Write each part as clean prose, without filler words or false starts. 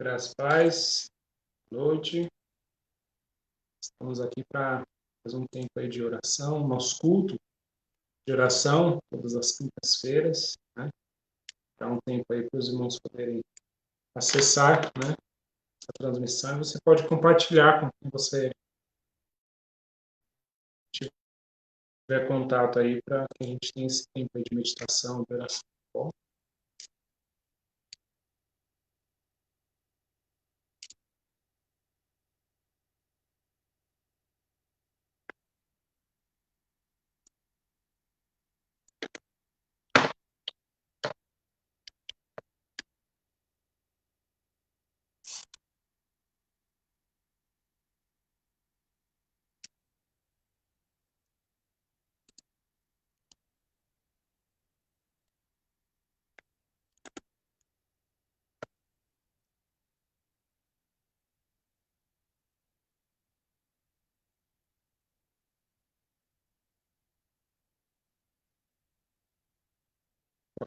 Graças a paz, boa noite. Estamos aqui para mais um tempo aí de oração, nosso culto de oração, todas as quintas-feiras, né? Dá um tempo aí para os irmãos poderem acessar, né, a transmissão. Você pode compartilhar com quem você tiver contato aí, para que a gente tenha esse tempo aí de meditação, de oração, tá bom?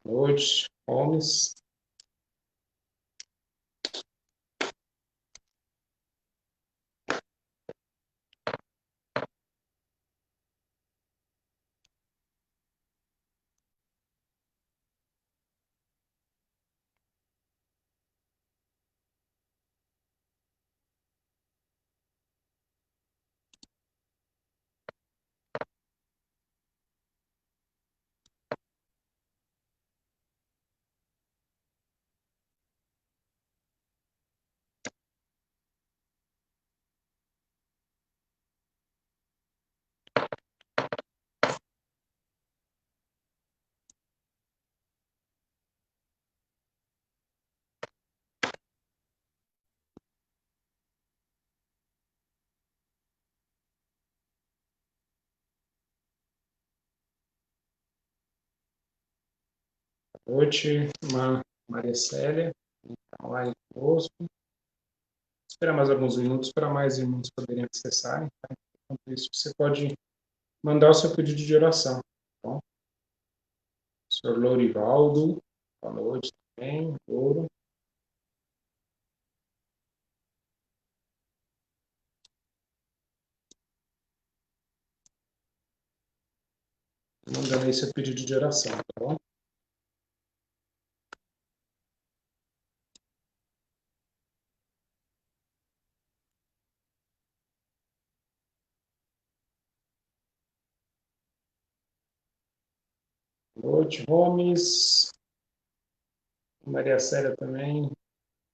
Boa noite, homens. Boa noite, irmã Maria Célia, está online conosco. Esperar mais alguns minutos para mais irmãos poderem acessarem, tá? Enquanto isso, você pode mandar o seu pedido de oração, tá bom? Senhor Lourivaldo, boa noite também, Louro. Mandando aí seu pedido de oração, tá bom? Boa noite, Gomes. Maria Célia também.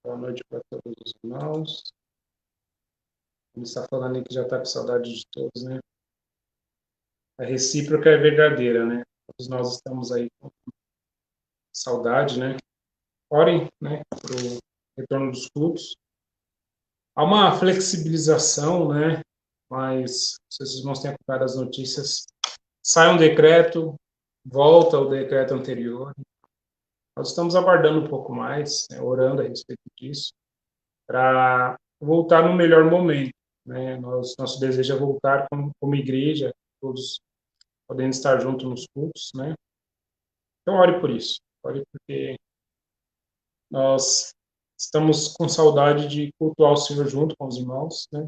Boa noite para todos os irmãos. Ele está falando aí que já está com saudade de todos, né? A recíproca é verdadeira, né? Todos nós estamos aí com saudade, né? Orem, né, para o retorno dos cultos. Há uma flexibilização, né? Mas, se vocês irmãos têm acompanhado as notícias, sai um decreto, volta o decreto anterior. Nós estamos aguardando um pouco mais, né, orando a respeito disso, para voltar no melhor momento, né? Nosso desejo é voltar como igreja, todos podendo estar juntos nos cultos, né? Então, ore por isso. Ore porque nós estamos com saudade de cultuar o Senhor junto com os irmãos, né?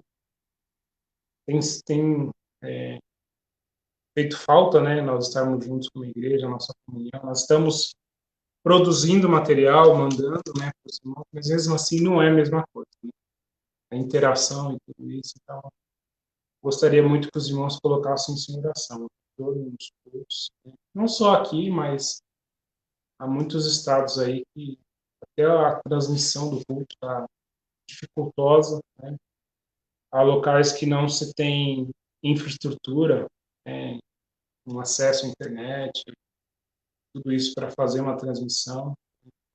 Tem feito falta, né? Nós estarmos juntos como igreja, nossa comunhão. Nós estamos produzindo material, mandando, né, para os irmãos, mas mesmo assim não é a mesma coisa, né? A interação e tudo isso. Então, gostaria muito que os irmãos colocassem isso em oração, todos os cultos, né? Não só aqui, mas há muitos estados aí que até a transmissão do culto está dificultosa, né? Há locais que não se tem infraestrutura, né, um acesso à internet, tudo isso para fazer uma transmissão.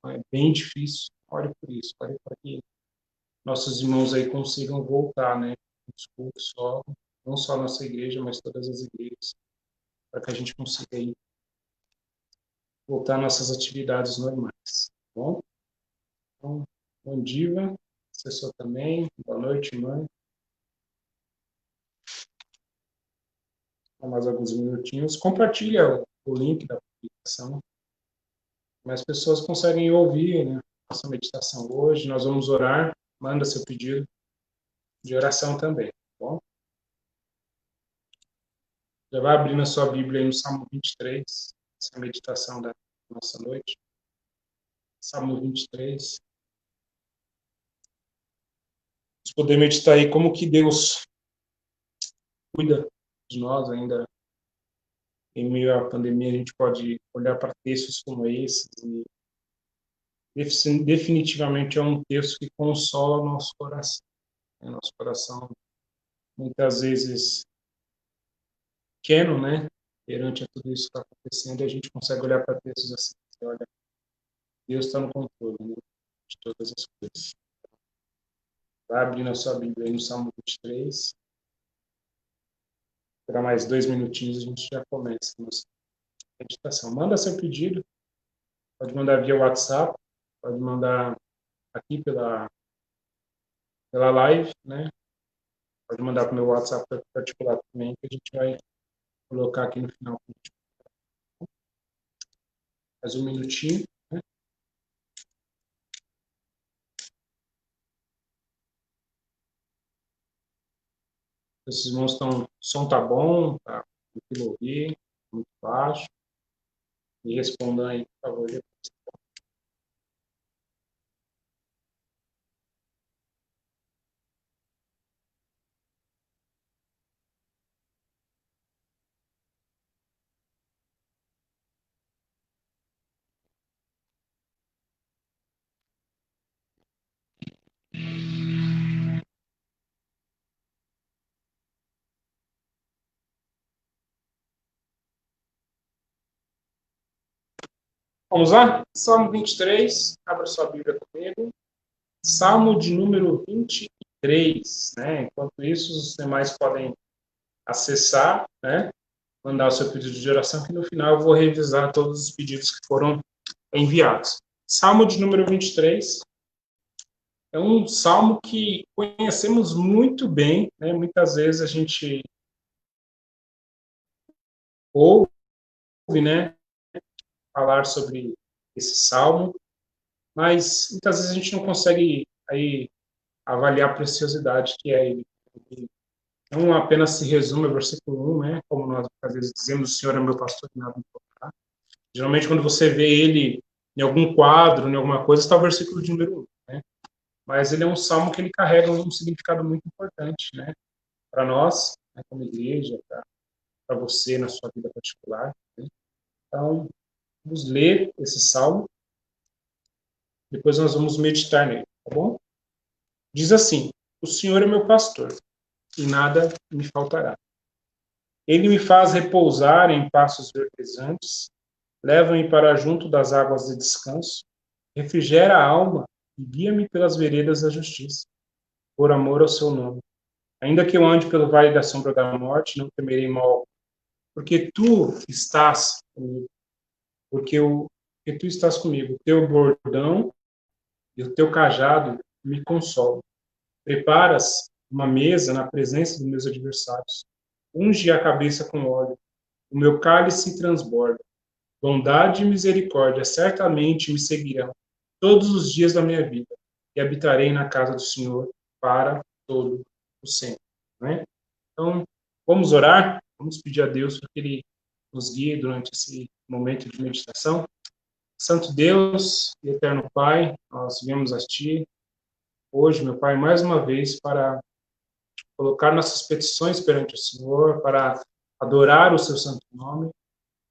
É bem difícil. Ore por isso, ore para que nossos irmãos aí consigam voltar, né, os cultos só, não só a nossa igreja, mas todas as igrejas, para que a gente consiga aí voltar às nossas atividades normais, tá bom? Então, bom dia, assessor também, boa noite, mãe. Mais alguns minutinhos. Compartilha o link da publicação. Mais pessoas conseguem ouvir, né, nossa meditação hoje. Nós vamos orar manda seu pedido de oração também, tá bom? Já vai abrindo a sua Bíblia aí no Salmo 23, essa meditação da nossa noite. Salmo 23. Vamos poder meditar aí como que Deus cuida de nós ainda. Em meio à pandemia, a gente pode olhar para textos como esses e definitivamente é um texto que consola o nosso coração. Nosso coração, muitas vezes, pequeno, né? Perante a tudo isso que está acontecendo, e a gente consegue olhar para textos assim. Olha, Deus está no controle, né, de todas as coisas. Vai abrindo a sua Bíblia aí no Salmo 23. Para mais 2 minutinhos, a gente já começa a nossa meditação. Manda seu pedido. Pode mandar via WhatsApp. Pode mandar aqui pela live, né? Pode mandar para o meu WhatsApp particular também, que a gente vai colocar aqui no final. Mais um minutinho, né? Esses irmãos estão... O som tá bom, tá tranquilo ouvir, muito baixo. E respondam aí, por favor. Vamos lá? Salmo 23, abra sua Bíblia comigo. Salmo de número 23, né? Enquanto isso, os demais podem acessar, né? Mandar o seu pedido de oração, que no final eu vou revisar todos os pedidos que foram enviados. Salmo de número 23 é um salmo que conhecemos muito bem, né? Muitas vezes a gente ouve, né, falar sobre esse salmo, mas muitas vezes a gente não consegue aí avaliar a preciosidade que é ele. Não apenas se resume ao versículo 1, né, como nós às vezes dizemos, o Senhor é meu pastor e nada me faltará. Geralmente, quando você vê ele em algum quadro, em alguma coisa, está o versículo de número 1, né? Mas ele é um salmo que ele carrega um significado muito importante, né, para nós, né, como igreja, para você na sua vida particular, né? Então, vamos ler esse salmo, depois nós vamos meditar nele, tá bom? Diz assim: o Senhor é meu pastor, e nada me faltará. Ele me faz repousar em pastos verdejantes, leva-me para junto das águas de descanso, refrigera a alma e guia-me pelas veredas da justiça, por amor ao seu nome. Ainda que eu ande pelo vale da sombra da morte, não temerei mal, porque tu estás comigo, porque tu estás comigo. O teu bordão e o teu cajado me consolam. Preparas uma mesa na presença dos meus adversários. Unge a cabeça com óleo. O meu cálice transborda. Bondade e misericórdia certamente me seguirão todos os dias da minha vida, e habitarei na casa do Senhor para todo o sempre. Né? Então, vamos orar, vamos pedir a Deus para que Ele nos guie durante esse momento de meditação. Santo Deus e eterno Pai, nós viemos a Ti hoje, meu Pai, mais uma vez para colocar nossas petições perante o Senhor, para adorar o Seu santo nome,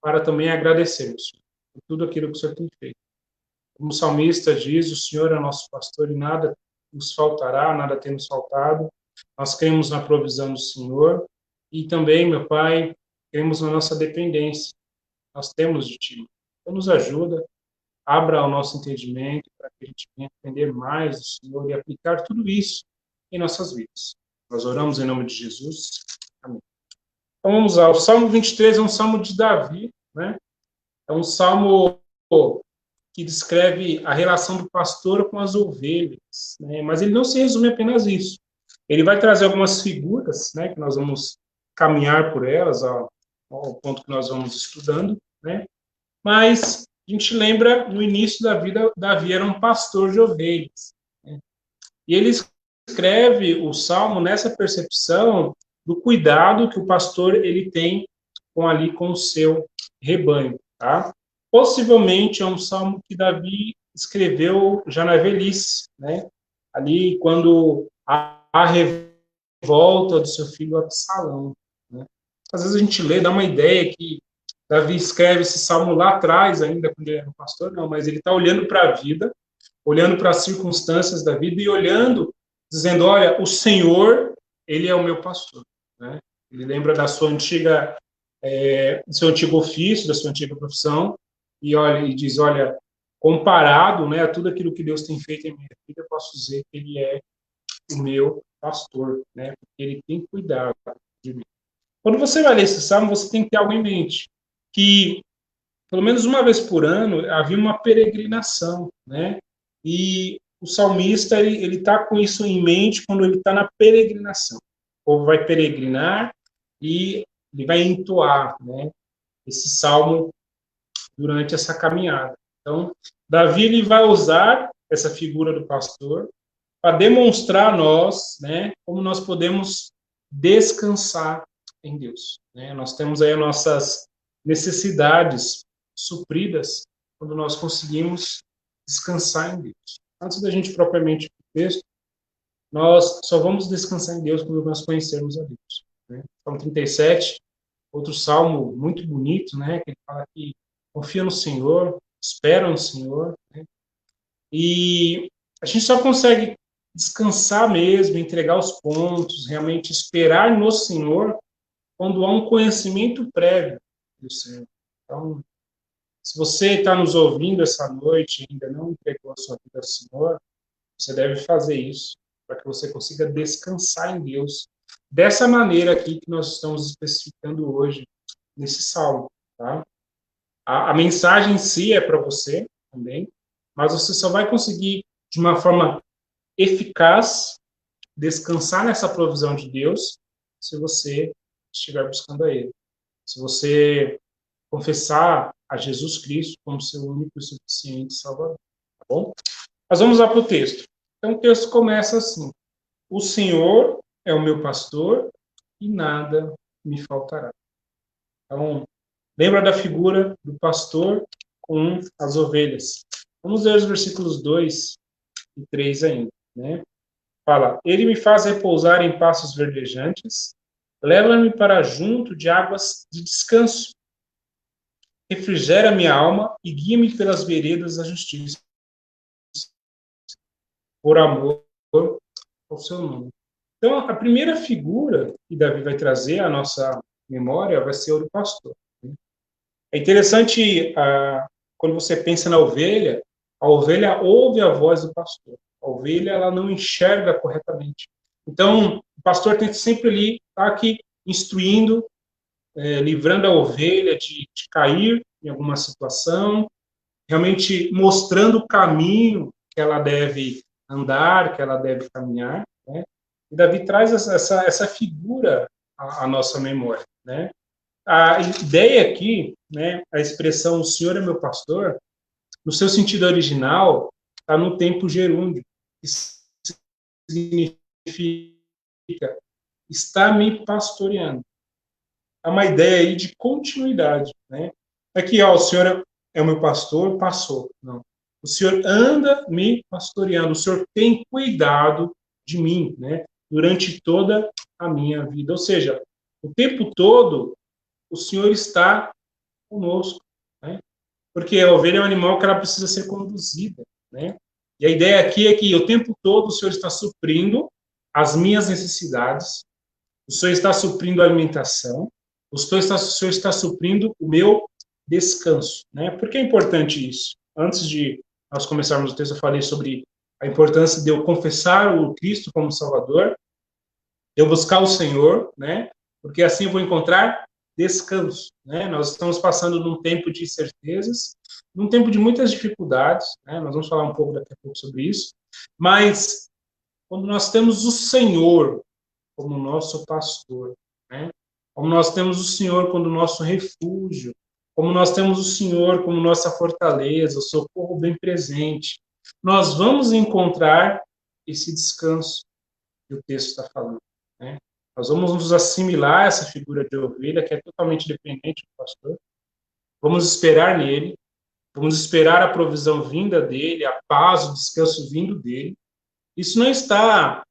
para também agradecermos por tudo aquilo que o Senhor tem feito. Como o salmista diz, o Senhor é nosso pastor e nada nos faltará, nada tem nos faltado. Nós cremos na provisão do Senhor e também, meu Pai, cremos na nossa dependência. Nós temos de Ti. Então, nos ajuda, abra o nosso entendimento para que a gente venha aprender mais do Senhor e aplicar tudo isso em nossas vidas. Nós oramos em nome de Jesus. Amém. Então, vamos lá. O Salmo 23 é um salmo de Davi, né? É um salmo que descreve a relação do pastor com as ovelhas, né? Mas ele não se resume apenas a isso. Ele vai trazer algumas figuras, né, que nós vamos caminhar por elas ao ponto que nós vamos estudando, né? Mas a gente lembra, no início da vida, Davi era um pastor de ovelhas, né? E ele escreve o Salmo nessa percepção do cuidado que o pastor ele tem com o seu rebanho, tá? Possivelmente é um salmo que Davi escreveu já na velhice, né? Ali quando a revolta do seu filho Absalão, né? Às vezes a gente lê, dá uma ideia que Davi escreve esse salmo lá atrás, ainda quando ele era um pastor, não, mas ele está olhando para a vida, olhando para as circunstâncias da vida e olhando, dizendo, olha, o Senhor, ele é o meu pastor, né? Ele lembra da sua antiga, do seu antigo ofício, da sua antiga profissão, e olha, e diz, olha, comparado, né, a tudo aquilo que Deus tem feito em minha vida, eu posso dizer que ele é o meu pastor, né? Porque ele tem cuidado de mim. Quando você vai ler esse salmo, você tem que ter algo em mente, que pelo menos uma vez por ano havia uma peregrinação, né? E o salmista ele está com isso em mente quando ele está na peregrinação. O povo vai peregrinar e ele vai entoar, né, esse salmo durante essa caminhada. Então, Davi ele vai usar essa figura do pastor para demonstrar a nós, né, como nós podemos descansar em Deus, né? Nós temos aí as nossas necessidades supridas quando nós conseguimos descansar em Deus. Antes da gente propriamente ir para o texto, nós só vamos descansar em Deus quando nós conhecermos a Deus, né? Salmo 37, outro salmo muito bonito, né? Que ele fala que confia no Senhor, espera no Senhor, né? E a gente só consegue descansar mesmo, entregar os pontos, realmente esperar no Senhor quando há um conhecimento prévio do Senhor. Então, se você está nos ouvindo essa noite e ainda não entregou a sua vida ao Senhor, você deve fazer isso para que você consiga descansar em Deus dessa maneira aqui que nós estamos especificando hoje nesse salmo, tá? A mensagem em si é para você também, mas você só vai conseguir de uma forma eficaz descansar nessa provisão de Deus se você estiver buscando a Ele. Se você confessar a Jesus Cristo como seu único e suficiente Salvador, tá bom? Mas vamos lá para o texto. Então, o texto começa assim: o Senhor é o meu pastor e nada me faltará. Então, lembra da figura do pastor com as ovelhas. Vamos ler os versículos 2 e 3 ainda, né? Fala, ele me faz repousar em pastos verdejantes, leva-me para junto de águas de descanso, refrigera minha alma e guia-me pelas veredas da justiça, por amor ao seu nome. Então, a primeira figura que Davi vai trazer à nossa memória vai ser o do pastor. É interessante, quando você pensa na ovelha, a ovelha ouve a voz do pastor. A ovelha ela não enxerga corretamente. Então, o pastor tem que sempre ali estar aqui instruindo, livrando a ovelha de cair em alguma situação, realmente mostrando o caminho que ela deve andar, que ela deve caminhar, né? E Davi traz essa figura à nossa memória, né? A ideia aqui, né, a expressão "o Senhor é meu pastor", no seu sentido original, está no tempo gerúndio, que significa está me pastoreando. É uma ideia aí de continuidade, né? Aqui, ó, o Senhor é o meu pastor, passou. Não. O Senhor anda me pastoreando, o Senhor tem cuidado de mim, né? Durante toda a minha vida. Ou seja, o tempo todo, o Senhor está conosco, né? Porque a ovelha é um animal que ela precisa ser conduzida, né? E a ideia aqui é que o tempo todo o Senhor está suprindo as minhas necessidades, o Senhor está suprindo a alimentação, o Senhor está suprindo o meu descanso, né? Por que é importante isso? Antes de nós começarmos o texto, eu falei sobre a importância de eu confessar o Cristo como Salvador, eu buscar o Senhor, né? Porque assim eu vou encontrar descanso, né? Nós estamos passando num tempo de incertezas, num tempo de muitas dificuldades, né? Nós vamos falar um pouco daqui a pouco sobre isso, mas quando nós temos o Senhor como nosso pastor, né? Como nós temos o Senhor como nosso refúgio, como nós temos o Senhor como nossa fortaleza, o socorro bem presente, nós vamos encontrar esse descanso que o texto está falando, né? Nós vamos nos assimilar a essa figura de ovelha, que é totalmente dependente do pastor. Vamos esperar nele, vamos esperar a provisão vinda dele, a paz, o descanso vindo dele. Isso não está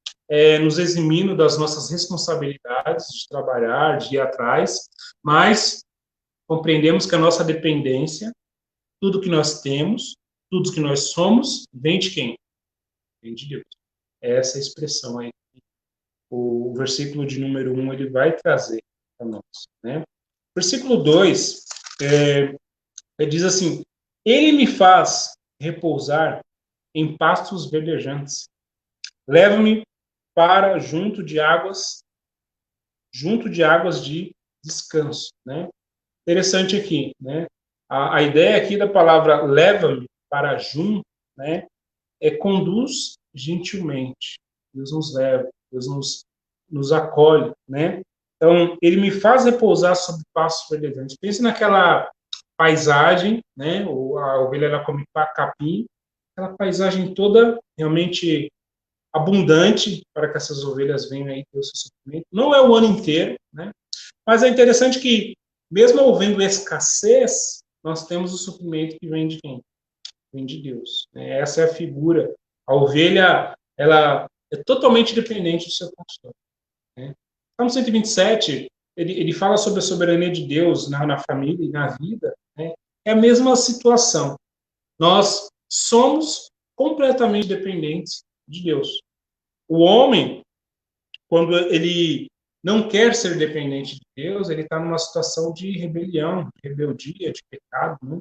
nos eximindo das nossas responsabilidades de trabalhar, de ir atrás, mas compreendemos que a nossa dependência, tudo que nós temos, tudo que nós somos, vem de quem? Vem de Deus. É essa expressão aí. O versículo de número 1, ele vai trazer para nós, né? Versículo 2, ele diz assim: ele me faz repousar em pastos verdejantes. Leva-me para junto de águas de descanso, né? Interessante aqui, né? A ideia aqui da palavra leva-me para junto, né? Conduz gentilmente. Deus nos leva, Deus nos acolhe, né? Então, ele me faz repousar sobre pastos verdejantes. Pense naquela paisagem, né? A ovelha ela come capim, aquela paisagem toda realmente abundante para que essas ovelhas venham aí ter o seu suprimento. Não é o ano inteiro, né? Mas é interessante que, mesmo havendo escassez, nós temos o suprimento que vem de quem? Vem de Deus. Essa é a figura. A ovelha, ela é totalmente dependente do seu pastor. Né? Salmo 127, ele fala sobre a soberania de Deus na família e na vida. Né? É a mesma situação. Nós somos completamente dependentes de Deus. O homem, quando ele não quer ser dependente de Deus, ele está numa situação de rebelião, de rebeldia, de pecado. Né?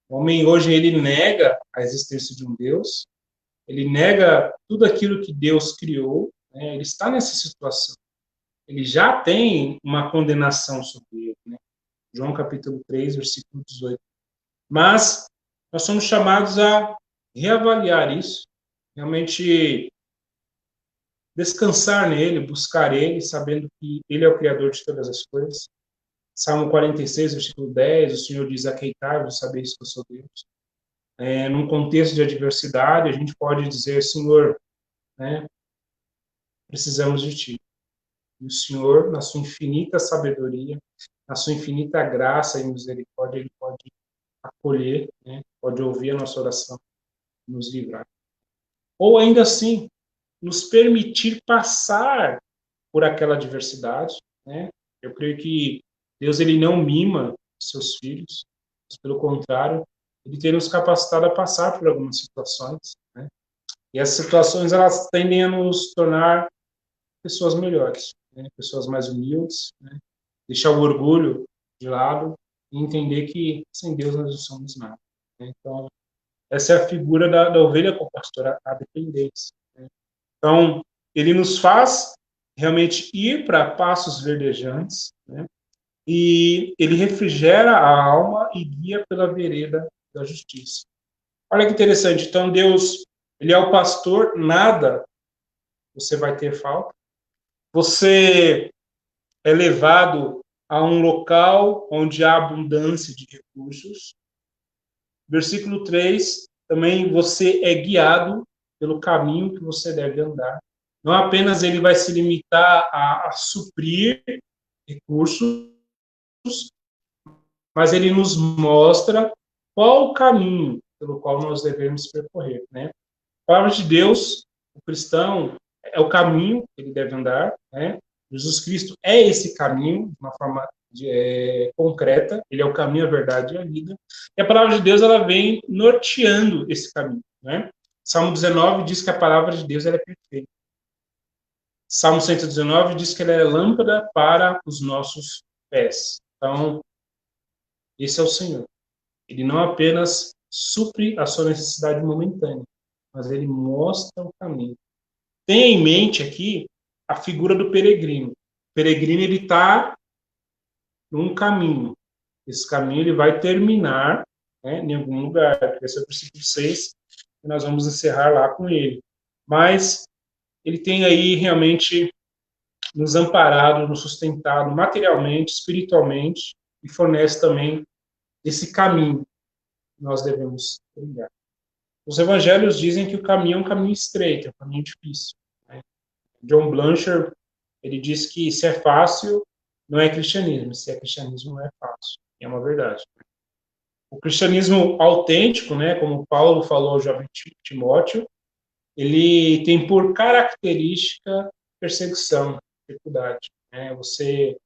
O homem hoje ele nega a existência de um Deus, ele nega tudo aquilo que Deus criou, né? Ele está nessa situação. Ele já tem uma condenação sobre ele. Né? João capítulo 3, versículo 18. Mas nós somos chamados a reavaliar isso, realmente descansar nele, buscar ele, sabendo que ele é o Criador de todas as coisas. Salmo 46, versículo 10, o Senhor diz: aqueitai-vos, sabeis que eu sou Deus. Num contexto de adversidade, a gente pode dizer: Senhor, né, precisamos de Ti. E o Senhor, na sua infinita sabedoria, na sua infinita graça e misericórdia, Ele pode acolher, né, pode ouvir a nossa oração, nos livrar. Ou ainda assim, nos permitir passar por aquela adversidade, né? Eu creio que Deus ele não mima seus filhos, mas pelo contrário, ele tem nos capacitado a passar por algumas situações, né? E essas situações elas tendem a nos tornar pessoas melhores, né? Pessoas mais humildes, né? Deixar o orgulho de lado e entender que sem Deus nós não somos nada, né? Então, essa é a figura da ovelha com o pastor, a dependência, né? Então, ele nos faz realmente ir para passos verdejantes, né? E ele refrigera a alma e guia pela vereda da justiça. Olha que interessante. Então, Deus, ele é o pastor, nada você vai ter falta. Você é levado a um local onde há abundância de recursos. Versículo 3, também você é guiado pelo caminho que você deve andar. Não apenas ele vai se limitar a suprir recursos, mas ele nos mostra qual o caminho pelo qual nós devemos percorrer, né? A palavra de Deus, o cristão, é o caminho que ele deve andar, né? Jesus Cristo é esse caminho, de uma forma concreta, ele é o caminho, a verdade e a vida. E a palavra de Deus, ela vem norteando esse caminho, né? Salmo 19 diz que a palavra de Deus ela é perfeita. Salmo 119 diz que ela é lâmpada para os nossos pés. Então, esse é o Senhor. Ele não apenas supre a sua necessidade momentânea, mas ele mostra o caminho. Tenha em mente aqui a figura do peregrino. O peregrino ele está num caminho. Esse caminho ele vai terminar, né, em algum lugar. Esse é o versículo 6, e nós vamos encerrar lá com ele. Mas ele tem aí realmente nos amparado, nos sustentado materialmente, espiritualmente, e fornece também esse caminho que nós devemos trilhar. Os evangelhos dizem que o caminho é um caminho estreito, é um caminho difícil, né? John Blanchard, ele diz que se é fácil, não é cristianismo, se é cristianismo, não é fácil. E é uma verdade. O cristianismo autêntico, né, como Paulo falou ao jovem Timóteo, ele tem por característica perseguição, dificuldade, né? Você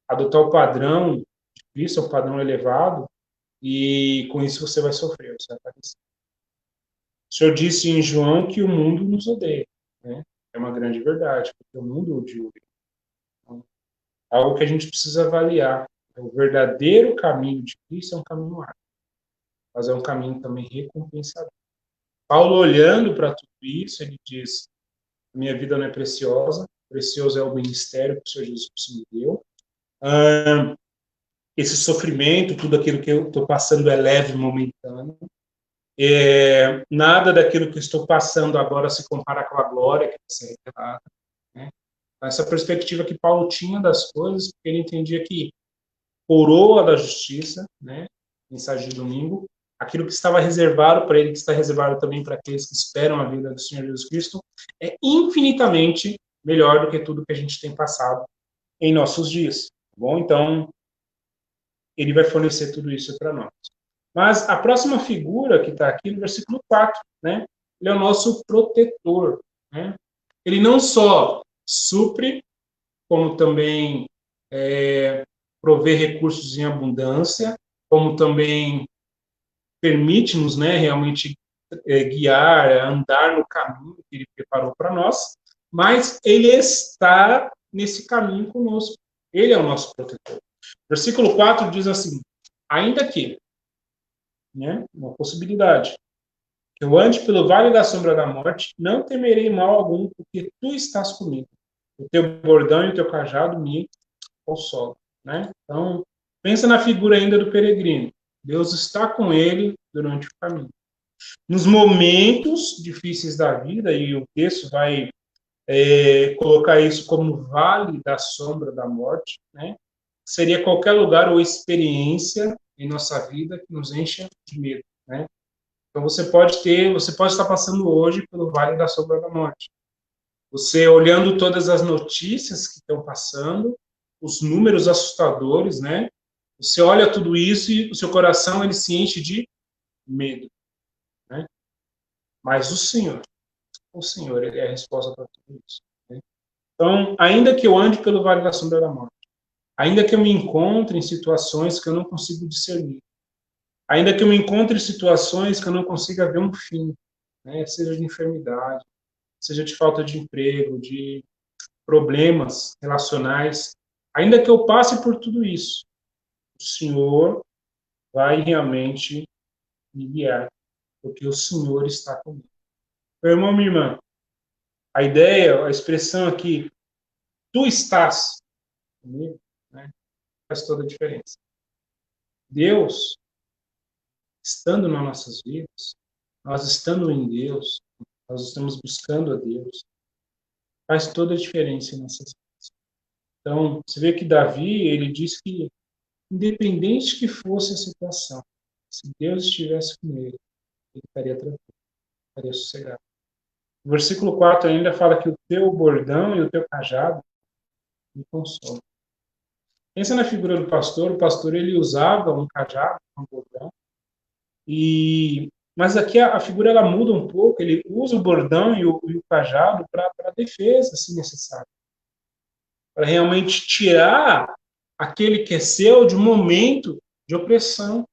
adotar o padrão de Cristo, um padrão elevado, e com isso você vai sofrer, você vai padecer. O Senhor disse em João que o mundo nos odeia, né? É uma grande verdade, porque o mundo odia. Então, algo que a gente precisa avaliar. O verdadeiro caminho de Cristo é um caminho árduo, mas é um caminho também recompensador. Paulo, olhando para tudo isso, ele diz: minha vida não é preciosa, precioso é o ministério que o Senhor Jesus Cristo me deu. Esse sofrimento, tudo aquilo que eu estou passando é leve e momentâneo. Nada daquilo que estou passando agora se compara com a glória que vai ser revelada, né? Essa perspectiva que Paulo tinha das coisas, porque ele entendia que coroa da justiça, né? Mensagem de domingo, aquilo que estava reservado para ele, que está reservado também para aqueles que esperam a vida do Senhor Jesus Cristo, é infinitamente melhor do que tudo que a gente tem passado em nossos dias. Tá bom? Então, ele vai fornecer tudo isso para nós. Mas a próxima figura que está aqui no versículo 4, né? Ele é o nosso protetor, né? Ele não só supre, como também provê recursos em abundância, como também permite-nos, né, realmente guiar, andar no caminho que ele preparou para nós, mas ele está nesse caminho conosco. Ele é o nosso protetor. Versículo 4 diz assim: ainda que, né, uma possibilidade, que eu ande pelo vale da sombra da morte, não temerei mal algum, porque tu estás comigo. O teu bordão e o teu cajado me consolam, né? Então, pensa na figura ainda do peregrino. Deus está com ele durante o caminho. Nos momentos difíceis da vida, e o texto vai colocar isso como vale da sombra da morte, né? Seria qualquer lugar ou experiência em nossa vida que nos encha de medo, né? Então você pode estar passando hoje pelo vale da sombra da morte. Você olhando todas as notícias que estão passando, os números assustadores, né? Você olha tudo isso e o seu coração ele se enche de medo, né? Mas o Senhor, ele é a resposta para tudo isso, né? Então, ainda que eu ande pelo vale da sombra da morte, ainda que eu me encontre em situações que eu não consigo discernir, ainda que eu me encontre em situações que eu não consiga ver um fim, né? Seja de enfermidade, seja de falta de emprego, de problemas relacionais, ainda que eu passe por tudo isso, o Senhor vai realmente me guiar, porque o Senhor está comigo. Meu irmão, minha irmã, a ideia, a expressão aqui, tu estás comigo, né, faz toda a diferença. Deus, estando nas nossas vidas, nós estando em Deus, nós estamos buscando a Deus, faz toda a diferença em nossas vidas. Então, você vê que Davi, ele diz que, independente que fosse a situação, se Deus estivesse com ele estaria tranquilo, estaria sossegado. O versículo 4 ainda fala que o teu bordão e o teu cajado me consolam. Pensa na figura do pastor. O pastor ele usava um cajado, um bordão, mas aqui a figura ela muda um pouco. Ele usa o bordão e o cajado para defesa, se necessário, para realmente tirar aquele que é seu de um momento de opressão.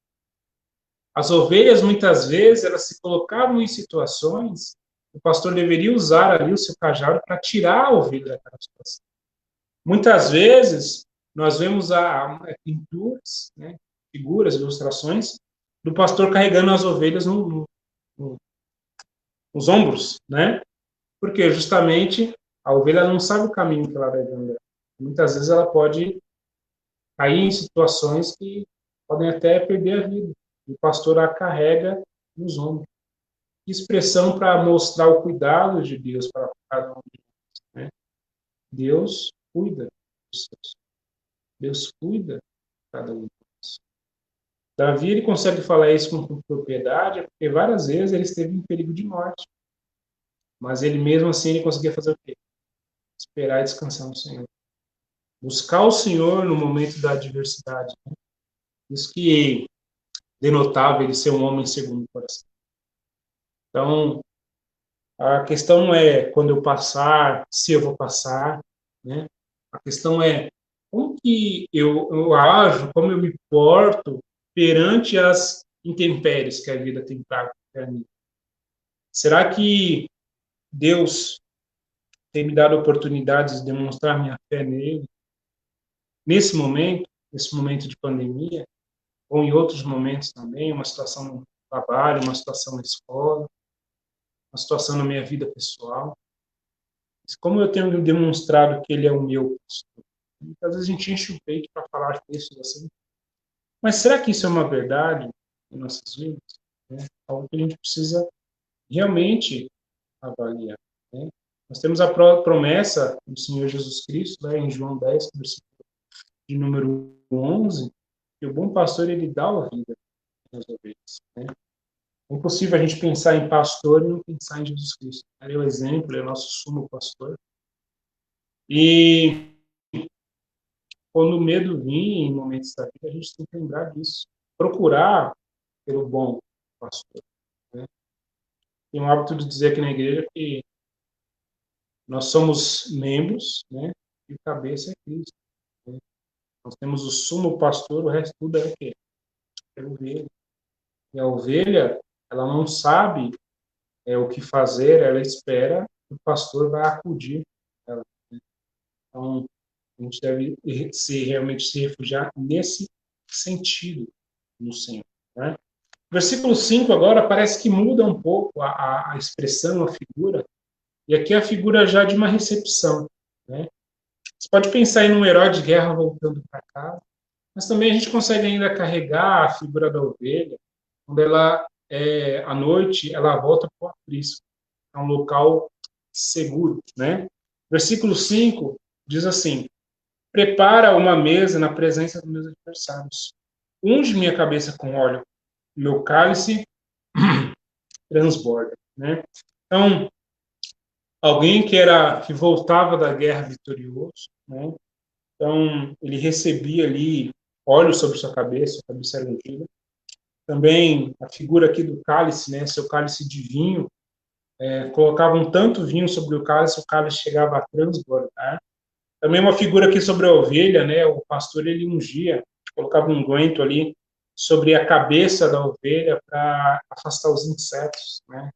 As ovelhas, muitas vezes, elas se colocavam em situações, o pastor deveria usar ali o seu cajado para tirar a ovelha daquela situação. Muitas vezes, nós vemos pinturas, né, figuras, ilustrações, do pastor carregando as ovelhas nos ombros, né? Porque justamente a ovelha não sabe o caminho que ela deve andar. Muitas vezes ela pode cair em situações que podem até perder a vida. O pastor a carrega nos ombros. Expressão para mostrar o cuidado de Deus para cada um de nós, né? Deus cuida dos seus. Deus cuida de cada um de nós. Davi, ele consegue falar isso com propriedade, porque várias vezes ele esteve em perigo de morte. Mas ele mesmo assim, ele conseguia fazer o quê? Esperar e descansar no Senhor. Buscar o Senhor no momento da adversidade. Né? Isso que denotava ele ser um homem segundo o coração. Então, a questão não é quando eu passar, se eu vou passar, né? A questão é como que eu ajo, como eu me porto perante as intempéries que a vida tem trago para mim. Será que Deus tem me dado oportunidades de demonstrar minha fé nele nesse momento de pandemia, ou em outros momentos também, uma situação no trabalho, uma situação na escola, uma situação na minha vida pessoal? Como eu tenho demonstrado que ele é o meu pastor? Muitas vezes a gente enche o peito para falar textos assim. Mas será que isso é uma verdade em nossas vidas? Né? Algo que a gente precisa realmente avaliar. Né? Nós temos a promessa do Senhor Jesus Cristo, né, em João 10, versículo de número 11, que o bom pastor, ele dá a vida nas ovelhas. Né? É impossível a gente pensar em pastor e não pensar em Jesus Cristo. Ele é o exemplo, ele é o nosso sumo pastor. E quando o medo vir em momentos da vida, a gente tem que lembrar disso. Procurar pelo bom pastor. Né? Tem o hábito de dizer aqui na igreja que nós somos membros, né? E o cabeça é Cristo. Né? Nós temos o sumo pastor, o resto tudo é o quê? É ovelha. E a ovelha, ela não sabe o que fazer, ela espera que o pastor vai acudir ela. Né? Então, a gente deve realmente se refugiar nesse sentido no Senhor. Né? Versículo 5 agora parece que muda um pouco a expressão, a figura, e aqui é a figura já de uma recepção. Né? Você pode pensar em um herói de guerra voltando para casa, mas também a gente consegue ainda carregar a figura da ovelha, quando ela, à noite, ela volta para o aprisco, é um local seguro. Né? Versículo 5 diz assim: prepara uma mesa na presença dos meus adversários. Unge minha cabeça com óleo, meu cálice transborda. Né? Então, alguém que voltava da guerra vitorioso, né? Então, ele recebia ali óleo sobre sua cabeça era ungida. Também a figura aqui do cálice, né? Seu cálice de vinho, colocavam tanto vinho sobre o cálice chegava a transbordar. Também uma figura aqui sobre a ovelha, né? O pastor, ele ungia, colocava um unguento ali sobre a cabeça da ovelha para afastar os insetos, né?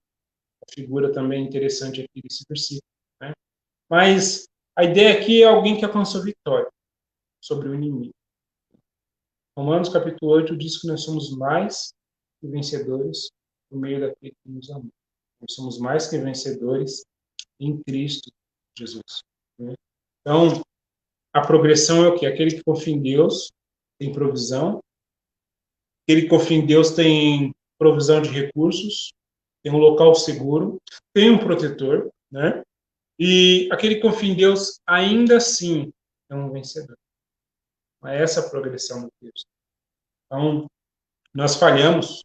A figura também interessante aqui desse versículo, né? Mas a ideia aqui é alguém que alcançou vitória sobre o inimigo. Romanos capítulo 8 diz que nós somos mais que vencedores por meio daquele que nos amou. Nós somos mais que vencedores em Cristo Jesus. Né? Então, a progressão é o quê? Aquele que confia em Deus tem provisão, aquele que confia em Deus tem provisão de recursos, tem um local seguro, tem um protetor, né? E aquele que confia em Deus ainda assim é um vencedor. É essa a progressão do texto. Então, nós falhamos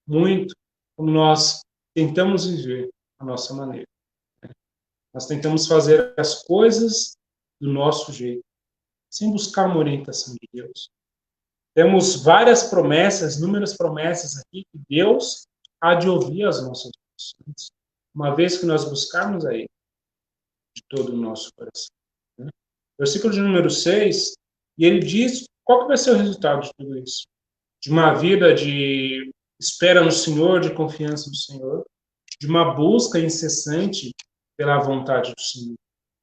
muito como nós tentamos viver a nossa maneira. Nós tentamos fazer as coisas do nosso jeito, sem buscar uma orientação de Deus. Temos várias promessas, inúmeras promessas aqui, que Deus há de ouvir as nossas orações, uma vez que nós buscarmos a Ele de todo o nosso coração. Né? Versículo de número 6, e ele diz qual que vai ser o resultado de tudo isso. De uma vida de espera no Senhor, de confiança no Senhor, de uma busca incessante pela vontade do Senhor.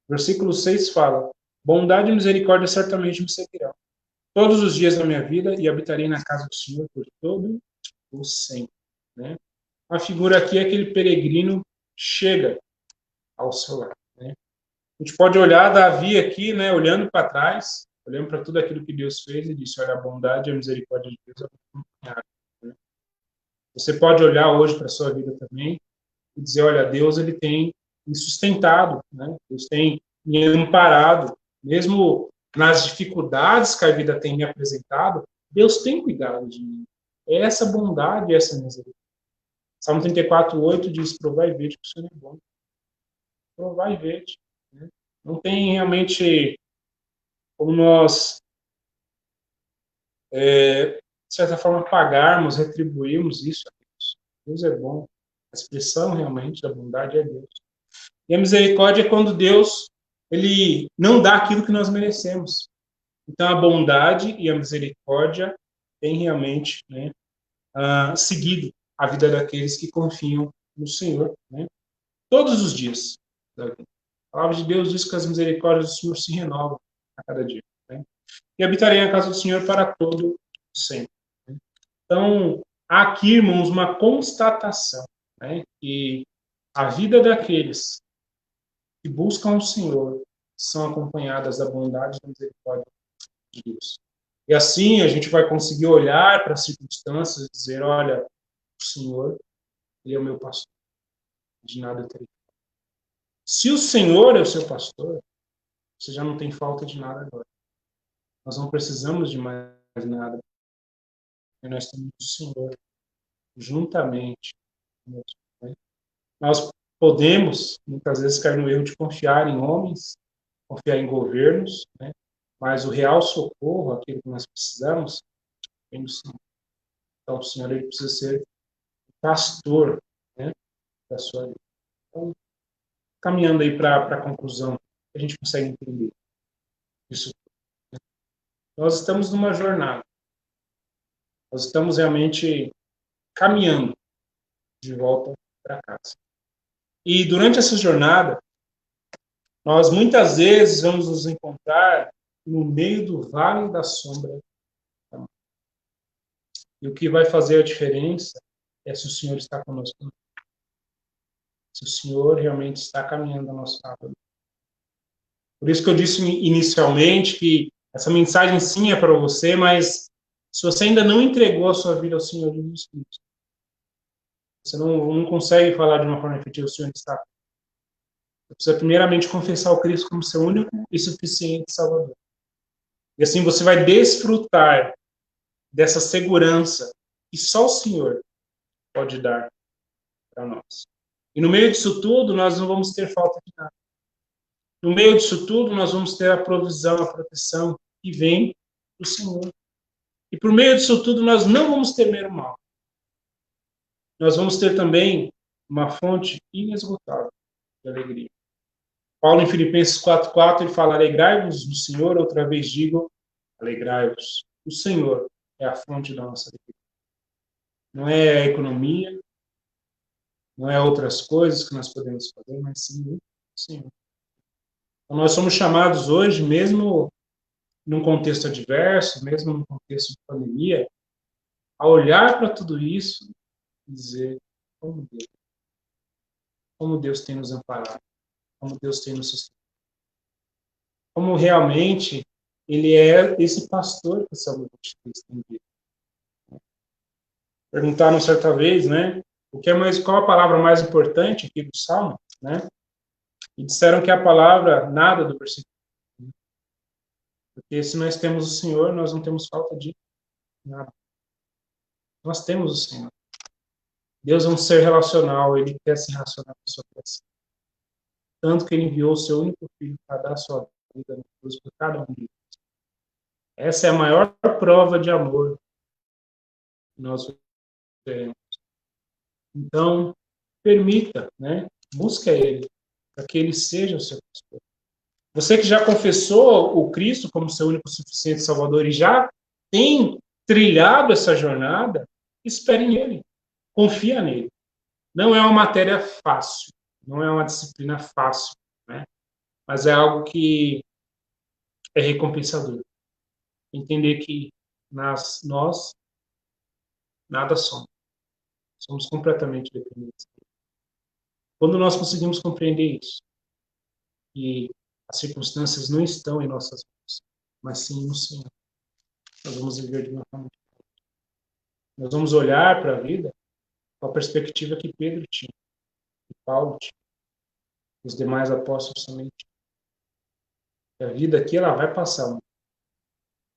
Versículo 6 fala: bondade e misericórdia certamente me seguirão todos os dias da minha vida e habitarei na casa do Senhor por todo o sempre. Né? A figura aqui é aquele peregrino chega ao seu lar. Né? A gente pode olhar Davi aqui, né, olhando para trás, olhando para tudo aquilo que Deus fez e disse: olha, a bondade e a misericórdia de Deus acompanharam. Né? Você pode olhar hoje para a sua vida também e dizer: olha, Deus ele tem me sustentado, né? Deus tem me amparado, mesmo nas dificuldades que a vida tem me apresentado, Deus tem cuidado de mim. É essa bondade, essa misericórdia. Salmo 34:8 diz: provai e vede que o Senhor é bom. Provai e vede. Né? Não tem realmente como nós, de certa forma, pagarmos, retribuirmos isso a Deus. Deus é bom. A expressão realmente da bondade é Deus. E a misericórdia é quando Deus ele não dá aquilo que nós merecemos. Então, a bondade e a misericórdia têm realmente, né, seguido a vida daqueles que confiam no Senhor, né, todos os dias da vida. A palavra de Deus diz que as misericórdias do Senhor se renovam a cada dia. Né? E habitarei na casa do Senhor para todo sempre. Né? Então, há aqui, irmãos, uma constatação, né, que a vida daqueles que buscam o Senhor são acompanhadas da bondade e da misericórdia de Deus. E assim a gente vai conseguir olhar para as circunstâncias e dizer, olha, o Senhor, Ele é o meu pastor, de nada terei. Se o Senhor é o seu pastor, você já não tem falta de nada agora. Nós não precisamos de mais nada. Porque nós temos o Senhor juntamente conosco. Né? Nós podemos, muitas vezes, cair no erro de confiar em homens, confiar em governos, né? Mas o real socorro, aquilo que nós precisamos, vem do Senhor. Então, o Senhor ele precisa ser pastor, né, da sua vida. Então, caminhando aí para a conclusão, a gente consegue entender isso. Nós estamos numa jornada. Nós estamos realmente caminhando de volta para casa. E durante essa jornada, nós muitas vezes vamos nos encontrar no meio do vale da sombra da morte. E o que vai fazer a diferença é se o Senhor está conosco. Se o Senhor realmente está caminhando a nossa lado. Por isso que eu disse inicialmente que essa mensagem sim é para você, mas se você ainda não entregou a sua vida ao Senhor Jesus Cristo, você não consegue falar de uma forma efetiva, o Senhor está. Você precisa primeiramente confessar o Cristo como seu único e suficiente Salvador. E assim você vai desfrutar dessa segurança que só o Senhor pode dar para nós. E no meio disso tudo, nós não vamos ter falta de nada. No meio disso tudo, nós vamos ter a provisão, a proteção que vem do Senhor. E por meio disso tudo, nós não vamos temer o mal. Nós vamos ter também uma fonte inesgotável de alegria. Paulo, em Filipenses 4:4, ele fala: alegrai-vos no Senhor, outra vez digo, alegrai-vos. O Senhor é a fonte da nossa alegria. Não é a economia, não é outras coisas que nós podemos fazer, mas sim o Senhor. Então, nós somos chamados hoje, mesmo num contexto adverso, mesmo num contexto de pandemia, a olhar para tudo isso e dizer como Deus tem nos amparado, como Deus tem nos sustentado, como realmente Ele é esse pastor que o Salmo 23 tem dito. Perguntaram certa vez, né, qual a palavra mais importante aqui do Salmo, né? E disseram que a palavra nada do versículo. Porque se nós temos o Senhor, nós não temos falta de nada. Nós temos o Senhor. Deus é um ser relacional, Ele quer se relacionar com a sua criação. Tanto que Ele enviou o seu único Filho para dar a sua vida na cruz por cada um de nós. Essa é a maior prova de amor que nós teremos. Então, permita, né? Busque a Ele, para que Ele seja o seu pastor. Você que já confessou o Cristo como seu único suficiente Salvador e já tem trilhado essa jornada, espere nele, confia nele. Não é uma matéria fácil, não é uma disciplina fácil, né? Mas é algo que é recompensador. Entender que nós nada somos completamente dependentes. Quando nós conseguimos compreender isso, e as circunstâncias não estão em nossas mãos, mas sim no Senhor, nós vamos viver de uma forma diferente. Nós vamos olhar para a vida com a perspectiva que Pedro tinha, que Paulo tinha, que os demais apóstolos também tinham. E a vida aqui, ela vai passar.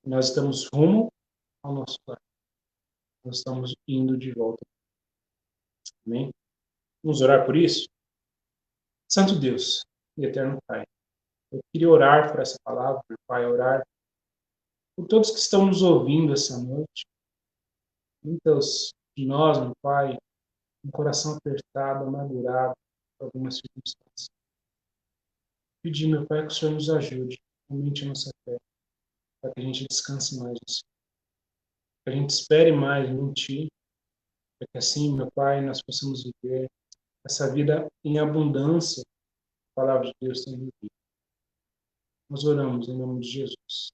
Nós estamos rumo ao nosso lar. nós estamos indo de volta. Amém? Vamos orar por isso? Santo Deus e eterno Pai, eu queria orar por essa palavra, meu Pai, orar por todos que estão nos ouvindo essa noite. Muitos de nós, meu Pai, com o coração apertado, amargurado por algumas circunstâncias. Pedir, meu Pai, que o Senhor nos ajude, aumente a nossa fé, para que a gente descanse mais no Senhor. Que a gente espere mais em Ti, para que assim, meu Pai, nós possamos viver essa vida em abundância, a palavra de Deus tem vivido. Nós oramos em nome de Jesus.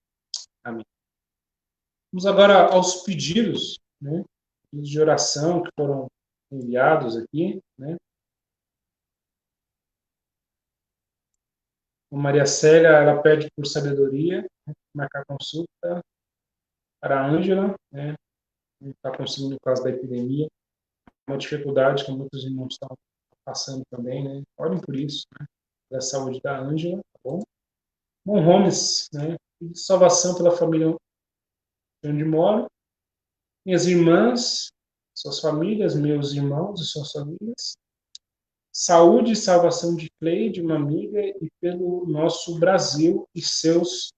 Amém. Vamos agora aos pedidos, né? Pedidos de oração que foram enviados aqui, né? A Maria Célia, ela pede por sabedoria, né? Marcar consulta para a Ângela, né? Não está conseguindo por causa da epidemia. Uma dificuldade que muitos irmãos estão passando também, né? Orem por isso, né? Da saúde da Ângela, tá bom? Bom, Holmes, né? Pedido de salvação pela família onde moro. Minhas irmãs, suas famílias, meus irmãos e suas famílias. Saúde e salvação de Cleide, uma amiga, e pelo nosso Brasil e seus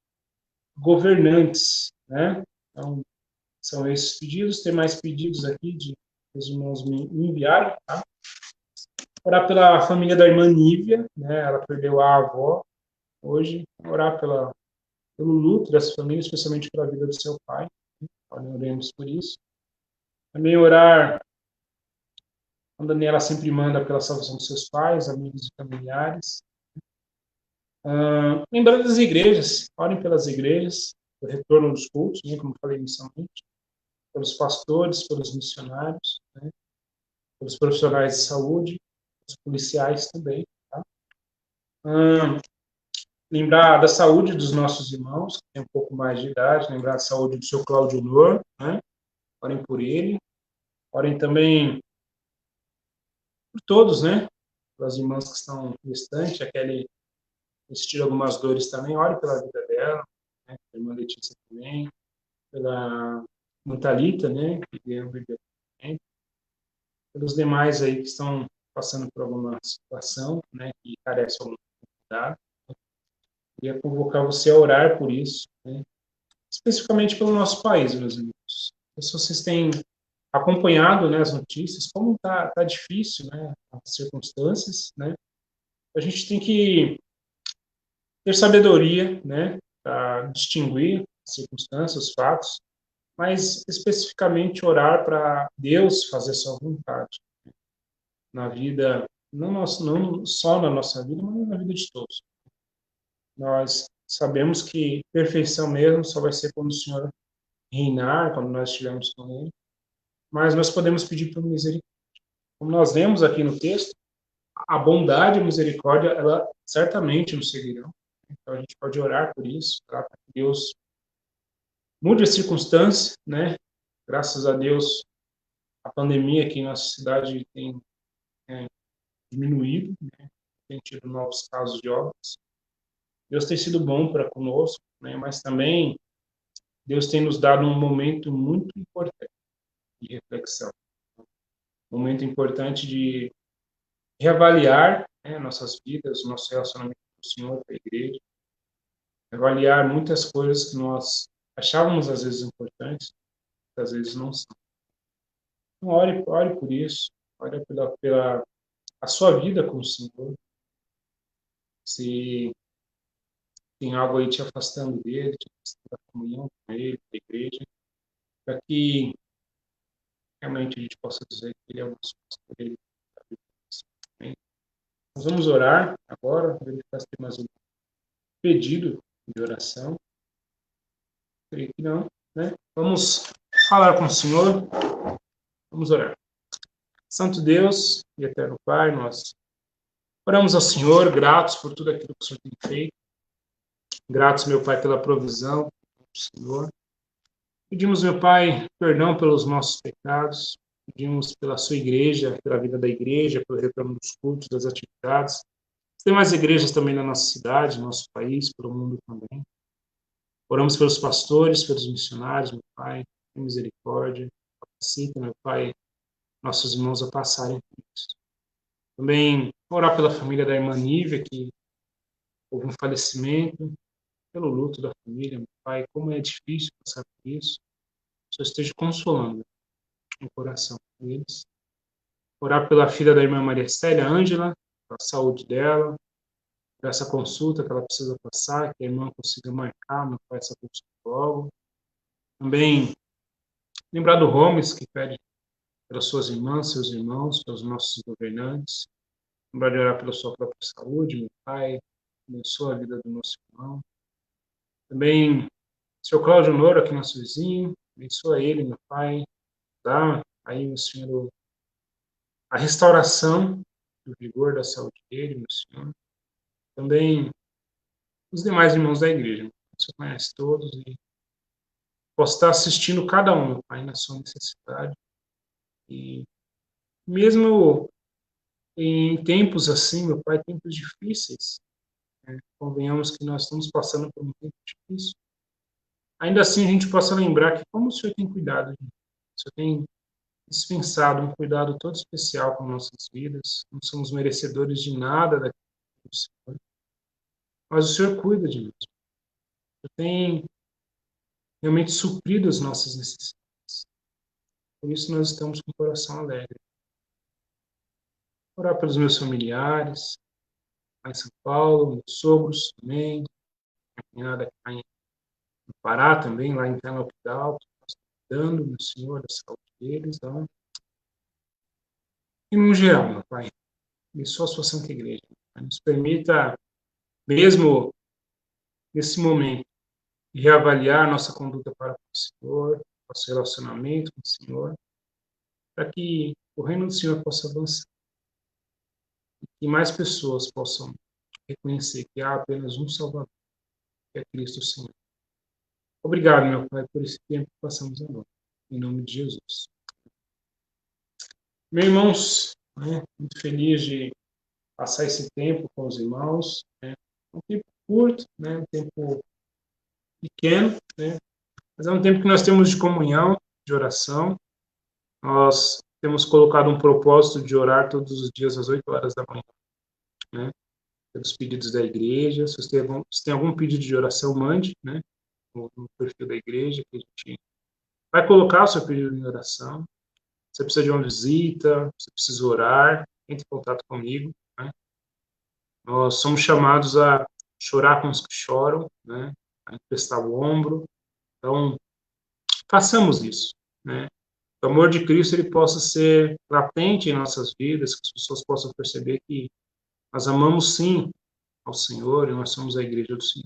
governantes, né? Então, são esses pedidos. Tem mais pedidos aqui de os irmãos me enviaram, tá? Orar pela família da irmã Nívia, né? Ela perdeu a avó hoje. Orar pelo luto dessa família, especialmente pela vida do seu pai. Oremos por isso. Também orar, a Daniela sempre manda pela salvação dos seus pais, amigos e familiares. Lembrando das igrejas, orem pelas igrejas, o retorno dos cultos, né, como falei inicialmente, pelos pastores, pelos missionários, né, pelos profissionais de saúde, os policiais também. Tá? Lembrar da saúde dos nossos irmãos, que têm um pouco mais de idade, lembrar da saúde do seu Claudio Nor, né, orem por ele, orem também por todos, né, pelas irmãs que estão restantes, a Kelly sentir algumas dores também, ore pela vida dela, né, a irmã Letícia também, pela Montalita, né, que ganhou o bebê também, pelos demais aí que estão passando por alguma situação, né, que carece de algum cuidado. Queria convocar você a orar por isso, né, especificamente pelo nosso país, meus amigos. Se vocês têm acompanhado, né, as notícias, como tá difícil, né, as circunstâncias, né, a gente tem que ter sabedoria, né, para distinguir as circunstâncias, os fatos, mas especificamente orar para Deus fazer sua vontade na vida, não só na nossa vida, mas na vida de todos. Nós sabemos que perfeição mesmo só vai ser quando o Senhor reinar, quando nós estivermos com Ele, mas nós podemos pedir por misericórdia. Como nós lemos aqui no texto, a bondade e a misericórdia, ela certamente nos seguirão. Então a gente pode orar por isso, para que Deus mude a circunstância, né? Graças a Deus, a pandemia aqui em nossa cidade tem diminuído, né? Tem tido novos casos de óbitos. Deus tem sido bom para conosco, né? Mas também Deus tem nos dado um momento muito importante de reflexão, um momento importante de reavaliar, né, nossas vidas, nosso relacionamento com o Senhor, com a igreja, avaliar muitas coisas que nós achávamos às vezes importantes, às vezes não são. Então, ore por isso, ore pela a sua vida com o Senhor. Se tem algo aí te afastando dele, te afastando da comunhão com ele, da igreja, para que realmente a gente possa dizer que ele é o nosso pastor, ele está vivo. Amém? Nós vamos orar agora, verificar se tem mais um pedido de oração. Creio que não, né? Vamos falar com o Senhor, vamos orar. Santo Deus e eterno Pai, nós oramos ao Senhor, gratos por tudo aquilo que o Senhor tem feito, gratos, meu Pai, pela provisão do Senhor. Pedimos, meu Pai, perdão pelos nossos pecados, pedimos pela sua igreja, pela vida da igreja, pelo retorno dos cultos, das atividades. Tem mais igrejas também na nossa cidade, no nosso país, pelo mundo também. Oramos pelos pastores, pelos missionários, meu Pai, tem misericórdia, capacita, meu Pai, nossos irmãos a passarem por isso. Também orar pela família da irmã Nívia, que houve um falecimento, pelo luto da família, meu Pai, como é difícil passar por isso. Que o Senhor esteja consolando o coração deles. Orar pela filha da irmã Maria Célia, Ângela, pela saúde dela, por essa consulta que ela precisa passar, que a irmã consiga marcar, meu Pai, essa consulta logo. Também lembrar do Holmes, que pede pelas suas irmãs, seus irmãos, pelos nossos governantes. Lembrar de orar pela sua própria saúde, meu Pai. Abençoa a vida do nosso irmão. Também, seu Cláudio Noro, aqui nosso vizinho. Abençoa ele, meu Pai. Dá aí, meu Senhor, a restauração do vigor da saúde dele, meu Senhor. Também os demais irmãos da igreja. Você conhece todos e posso estar assistindo cada um, meu Pai, na sua necessidade. E mesmo em tempos assim, meu Pai, tempos difíceis, né? Convenhamos que nós estamos passando por um tempo difícil. Ainda assim, a gente possa lembrar que como o Senhor tem cuidado de nós, o Senhor tem dispensado um cuidado todo especial com nossas vidas. Não somos merecedores de nada daquilo do Senhor, mas o Senhor cuida de nós. O Senhor tem realmente suprido as nossas necessidades. Por isso nós estamos com o coração alegre. Orar pelos meus familiares, lá em São Paulo, meus sogros também, minha cunhada que está no Pará também, lá em Canopidal, dando, meu Senhor, a saúde deles. Então, e no geral, meu Pai, abençoa a sua Santa Igreja. Nos permita, mesmo nesse momento, reavaliar nossa conduta para com o Senhor, nosso relacionamento com o Senhor, para que o reino do Senhor possa avançar e que mais pessoas possam reconhecer que há apenas um Salvador, que é Cristo Senhor. Obrigado, meu Pai, por esse tempo que passamos agora. Em nome de Jesus. Meus irmãos, muito feliz de passar esse tempo com os irmãos. Um tempo curto, um tempo pequeno, mas é um tempo que nós temos de comunhão, de oração. Nós temos colocado um propósito de orar todos os dias às 8 horas da manhã, pelos pedidos da igreja. Se você tem algum pedido de oração, mande, no perfil da igreja, que a gente vai colocar o seu pedido de oração. Você precisa de uma visita, você precisa orar, entre em contato comigo. Nós somos chamados a chorar com os que choram, a emprestar o ombro. Então, façamos isso, O amor de Cristo ele possa ser latente em nossas vidas, que as pessoas possam perceber que nós amamos sim ao Senhor e nós somos a igreja do Senhor.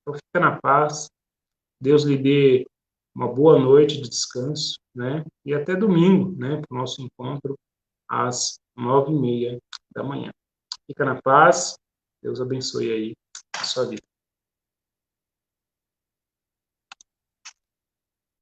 Então, fica na paz. Deus lhe dê uma boa noite de descanso, E até domingo, para o nosso encontro às 9h30 da manhã. Fica na paz. Deus abençoe aí a sua vida.